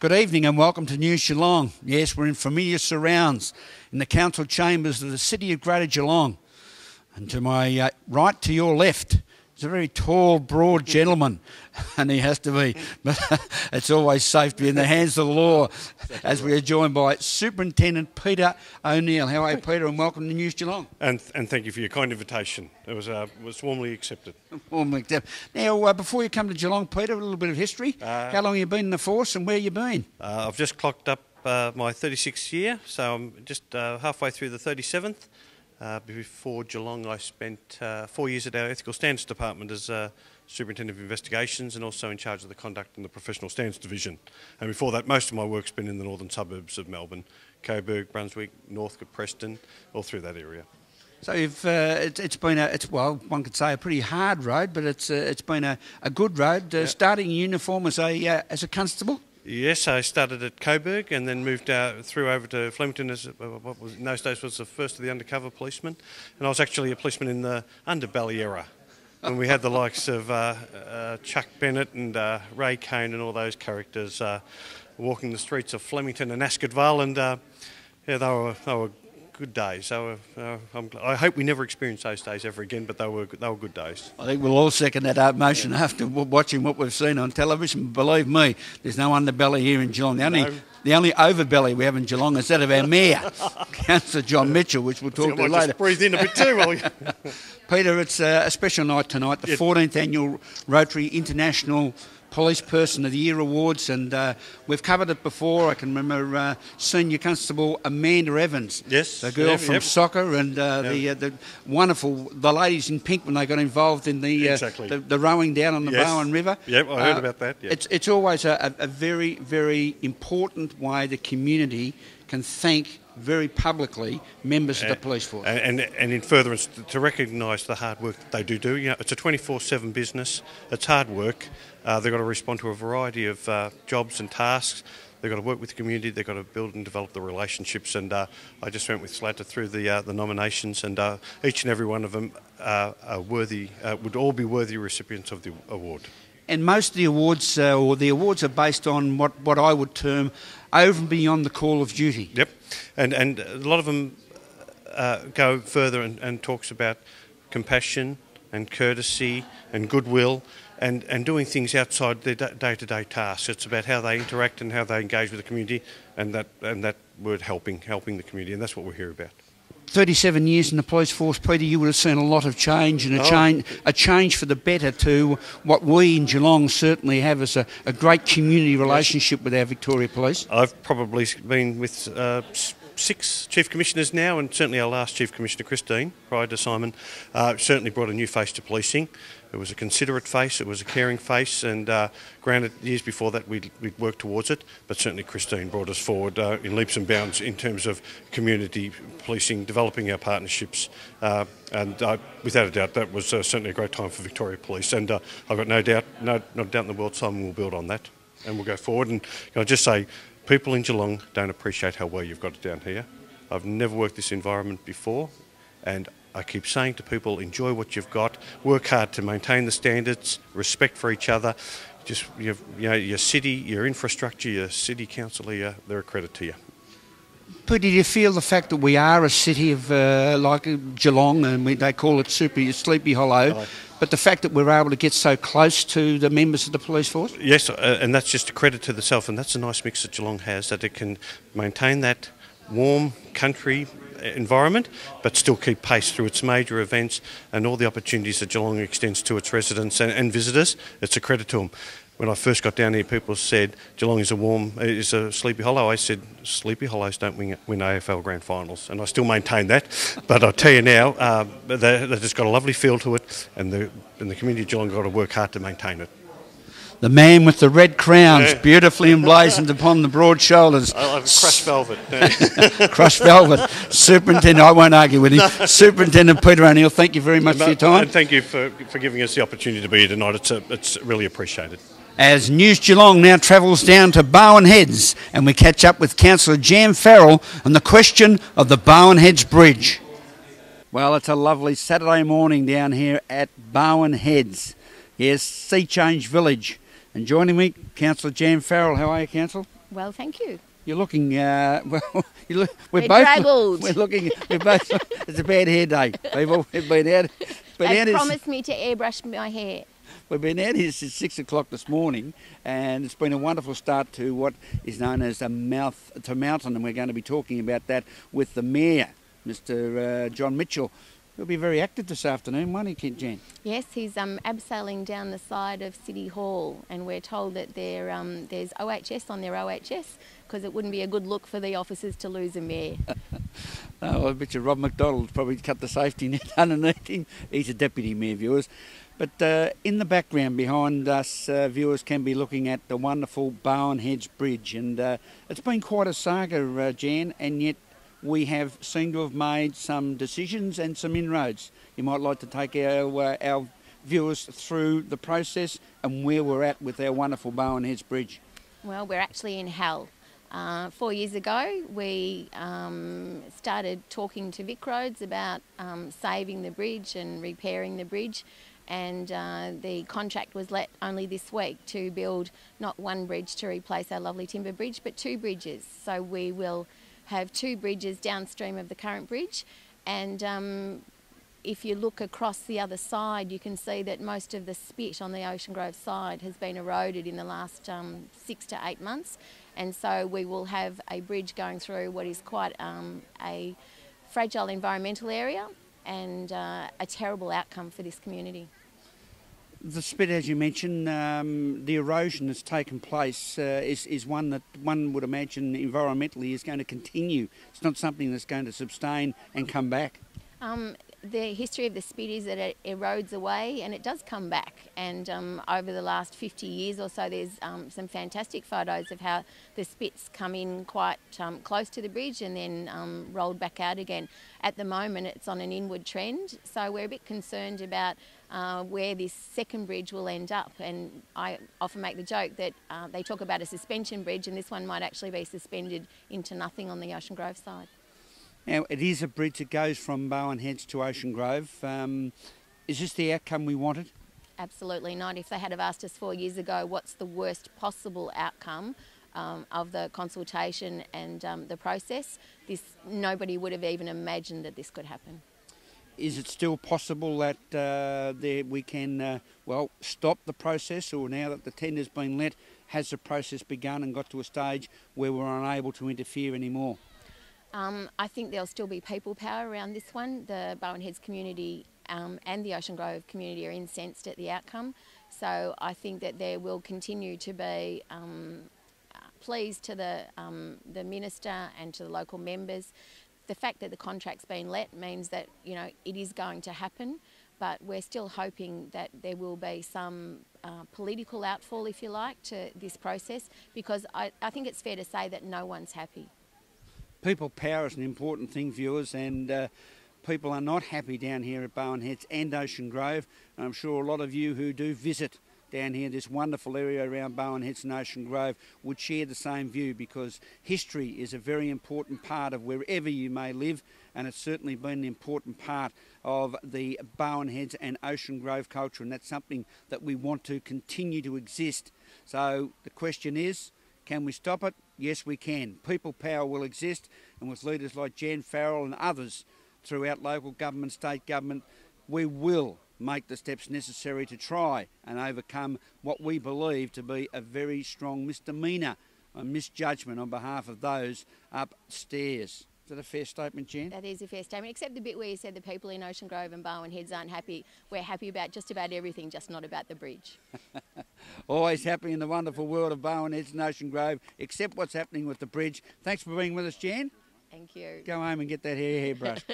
Good evening and welcome to News Geelong. Yes, we're in familiar surrounds in the council chambers of the city of Greater Geelong. And to my right, to your left, is a very tall, broad gentleman, and he has to be. But it's always safe to be in the hands of the law, as we are joined by Superintendent Pt1 No. How are you, Peter, and welcome to News Geelong. And thank you for your kind invitation. It was warmly accepted. Warmly accepted. Now, before you come to Geelong, Peter, a little bit of history. How long have you been in the force and where you been? I've just clocked up my 36th year, so I'm just halfway through the 37th. Before Geelong, I spent 4 years at our Ethical Standards Department as Superintendent of Investigations and also in charge of the Conduct and the Professional Standards Division. And before that, most of my work's been in the northern suburbs of Melbourne, Coburg, Brunswick, Northcote, Preston, all through that area. So you've, it's been one could say a pretty hard road, but it's been a good road. Starting in uniform as a constable. Yes, I started at Coburg and then moved through over to Flemington as what was in those days was the first of the undercover policemen, and I was actually a policeman in the underbelly era when we had the likes of Chuck Bennett and Ray Kane and all those characters walking the streets of Flemington and Ascot Vale, and they were good days. I hope we never experience those days ever again, but they were good days. I think we'll all second that motion after watching what we've seen on television. Believe me, there's no underbelly here in Geelong. The only overbelly we have in Geelong is that of our mayor, Councillor John Mitchell, which we'll talk to later. Just breathe in a bit too, will you? Peter, it's a special night tonight, the 14th Annual Rotary International Police Person of the Year Awards, and we've covered it before. I can remember Senior Constable Amanda Evans, the girl from soccer, and the wonderful, the ladies in pink when they got involved in the rowing down on the Bowen River. Yep, I heard about that. Yep. It's always a very, very important way the community can thank very publicly members of the police force. And in furtherance, to recognise the hard work that they do. You know, it's a 24/7 business. It's hard work. They've got to respond to a variety of jobs and tasks. They've got to work with the community. They've got to build and develop the relationships. And I just went with Slater through the nominations, and each and every one of them are worthy. Would all be worthy recipients of the award. And most of the awards, the awards are based on what I would term over and beyond the call of duty. Yep, and a lot of them go further and talks about compassion and courtesy and goodwill and doing things outside their day-to-day tasks. It's about how they interact and how they engage with the community, and that word helping the community, and that's what we're here about. 37 years in the police force, Peter, you would have seen a lot of change, and a change for the better to what we in Geelong certainly have as a great community relationship with our Victoria Police. I've probably been with 6 Chief Commissioners now, and certainly our last Chief Commissioner, Christine, prior to Simon, certainly brought a new face to policing. It was a considerate face, it was a caring face, and granted, years before that we'd worked towards it, but certainly Christine brought us forward in leaps and bounds in terms of community policing, developing our partnerships, and without a doubt that was certainly a great time for Victoria Police, and I've got not a doubt in the world Simon will build on that, and we'll go forward. And can I just say, people in Geelong don't appreciate how well you've got it down here. I've never worked this environment before, and I keep saying to people, enjoy what you've got, work hard to maintain the standards, respect for each other. Just your city, your infrastructure, your city council, they're a credit to you. But do you feel the fact that we are a city of like Geelong, and they call it Sleepy Hollow, but the fact that we're able to get so close to the members of the police force? Yes, and that's just a credit to the self, and that's a nice mix that Geelong has, that it can maintain that warm country environment but still keep pace through its major events and all the opportunities that Geelong extends to its residents and visitors. It's a credit to them. When I first got down here, people said Geelong is a Sleepy Hollow. I said Sleepy Hollows don't win AFL Grand Finals, and I still maintain that. But I tell you now, they've just got a lovely feel to it, and the community of Geelong got to work hard to maintain it. The man with the red crowns, beautifully emblazoned upon the broad shoulders. I like crushed velvet. Crushed velvet. Superintendent, I won't argue with him. Superintendent Peter O'Neill, thank you very much for your time. And thank you for giving us the opportunity to be here tonight. It's really appreciated. As News Geelong now travels down to Bowen Heads, and we catch up with Councillor Jan Farrell on the question of the Bowen Heads Bridge. Well, it's a lovely Saturday morning down here at Bowen Heads. Yes, Sea Change Village. And joining me, Councillor Jan Farrell. How are you, Councillor? Well, thank you. You're looking, well, We're draggled. We're looking, we're both, it's a bad hair day, people. We've been out. They promised me to airbrush my hair. We've been out here since 6 o'clock this morning, and it's been a wonderful start to what is known as a mouth to mountain, and we're going to be talking about that with the Mayor, Mr. John Mitchell. He'll be very active this afternoon, won't he, Jan? Yes, he's abseiling down the side of City Hall, and we're told that there's OHS on their OHS, because it wouldn't be a good look for the officers to lose a mayor. Oh, I bet you Rob McDonald's probably cut the safety net underneath him. He's a deputy mayor, viewers. But in the background behind us, viewers can be looking at the wonderful Bowen Heads Bridge, and it's been quite a saga, Jan, and yet we have seemed to have made some decisions and some inroads. You might like to take our viewers through the process and where we're at with our wonderful Bowen Heads Bridge. Well, we're actually in hell. 4 years ago, we started talking to Vic Roads about saving the bridge and repairing the bridge, and the contract was let only this week to build not one bridge to replace our lovely timber bridge, but 2 bridges. So we will have 2 bridges downstream of the current bridge, and if you look across the other side, you can see that most of the spit on the Ocean Grove side has been eroded in the last 6 to 8 months, and so we will have a bridge going through what is quite a fragile environmental area and a terrible outcome for this community. The spit, as you mentioned, the erosion that's taken place is one that one would imagine environmentally is going to continue. It's not something that's going to sustain and come back. The history of the spit is that it erodes away and it does come back, and over the last 50 years or so there's some fantastic photos of how the spits come in quite close to the bridge and then rolled back out again. At the moment it's on an inward trend, so we're a bit concerned about where this second bridge will end up, and I often make the joke that they talk about a suspension bridge and this one might actually be suspended into nothing on the Ocean Grove side. Now, it is a bridge that goes from Bowen Heads to Ocean Grove. Is this the outcome we wanted? Absolutely not. If they had have asked us 4 years ago what's the worst possible outcome of the consultation and the process, nobody would have even imagined that this could happen. Is it still possible that we can, stop the process, or now that the tender's been let, has the process begun and got to a stage where we're unable to interfere anymore? I think there'll still be people power around this one. The Bowen Heads community and the Ocean Grove community are incensed at the outcome. So I think that there will continue to be pleas to the Minister and to the local members. The fact that the contract's been let means that, you know, it is going to happen, but we're still hoping that there will be some political outfall, if you like, to this process, because I think it's fair to say that no one's happy. People power is an important thing, viewers, and people are not happy down here at Bowen Heads and Ocean Grove. And I'm sure a lot of you who do visit down here, this wonderful area around Bowen Heads and Ocean Grove, would share the same view, because history is a very important part of wherever you may live, and it's certainly been an important part of the Bowen Heads and Ocean Grove culture, and that's something that we want to continue to exist. So the question is, can we stop it? Yes, we can. People power will exist, and with leaders like Jan Farrell and others throughout local government, state government, we will make the steps necessary to try and overcome what we believe to be a very strong misdemeanour, a misjudgment on behalf of those upstairs. Is that a fair statement, Jan? That is a fair statement, except the bit where you said the people in Ocean Grove and Bowen Heads aren't happy. We're happy about just about everything, just not about the bridge. Always happy in the wonderful world of Bowen Heads and Ocean Grove, except what's happening with the bridge. Thanks for being with us, Jan. Thank you. Go home and get that hair brushed.